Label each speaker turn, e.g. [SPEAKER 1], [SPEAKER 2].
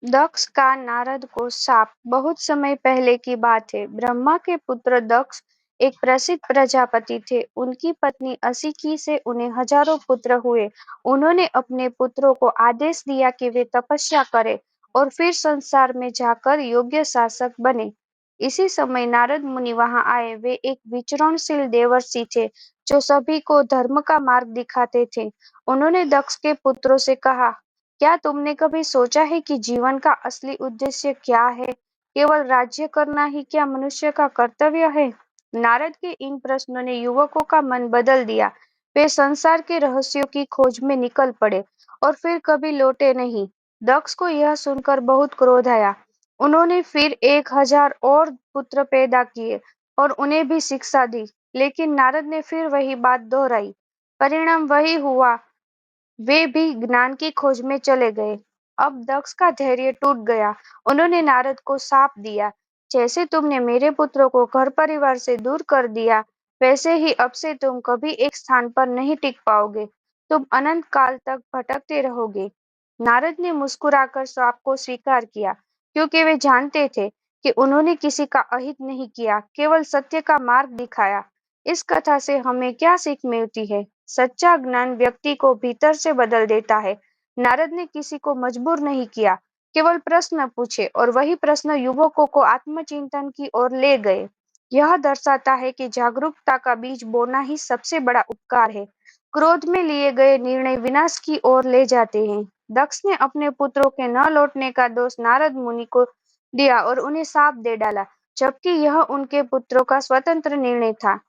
[SPEAKER 1] दक्ष का नारद को शाप। बहुत समय पहले की बात है। ब्रह्मा के पुत्र दक्ष एक प्रसिद्ध प्रजापति थे। उनकी पत्नी असिकी से उन्हें हजारों पुत्र हुए। उन्होंने अपने पुत्रों को आदेश दिया कि वे तपस्या करें और फिर संसार में जाकर योग्य शासक बने। इसी समय नारद मुनि वहां आए। वे एक विचरणशील देवर्षि थे जो सभी को धर्म का मार्ग दिखाते थे। उन्होंने दक्ष के पुत्रों से कहा, क्या तुमने कभी सोचा है कि जीवन का असली उद्देश्य क्या है? केवल राज्य करना ही क्या मनुष्य का कर्तव्य है? नारद के इन प्रश्नों ने युवकों का मन बदल दिया। वे संसार के रहस्यों की खोज में निकल पड़े और फिर कभी लौटे नहीं। दक्ष को यह सुनकर बहुत क्रोध आया। उन्होंने फिर 1000 और पुत्र पैदा किए और उन्हें भी शिक्षा दी, लेकिन नारद ने फिर वही बात दोहराई। परिणाम वही हुआ, वे भी ज्ञान की खोज में चले गए। अब दक्ष का धैर्य टूट गया। उन्होंने नारद को शाप दिया, जैसे तुमने मेरे पुत्रों को घर परिवार से दूर कर दिया, वैसे ही अब से तुम कभी एक स्थान पर नहीं टिक पाओगे। तुम अनंत काल तक भटकते रहोगे। नारद ने मुस्कुराकर शाप को स्वीकार किया, क्योंकि वे जानते थे कि उन्होंने किसी का अहित नहीं किया, केवल सत्य का मार्ग दिखाया। इस कथा से हमें क्या सीख मिलती है? सच्चा ज्ञान व्यक्ति को भीतर से बदल देता है। नारद ने किसी को मजबूर नहीं किया, केवल प्रश्न पूछे और वही प्रश्न युवकों को आत्मचिंतन की ओर ले गए। यह दर्शाता है कि जागरूकता का बीज बोना ही सबसे बड़ा उपकार है। क्रोध में लिए गए निर्णय विनाश की ओर ले जाते हैं। दक्ष ने अपने पुत्रों के न लौटने का दोष नारद मुनि को दिया और उन्हें शाप दे डाला, जबकि यह उनके पुत्रों का स्वतंत्र निर्णय था।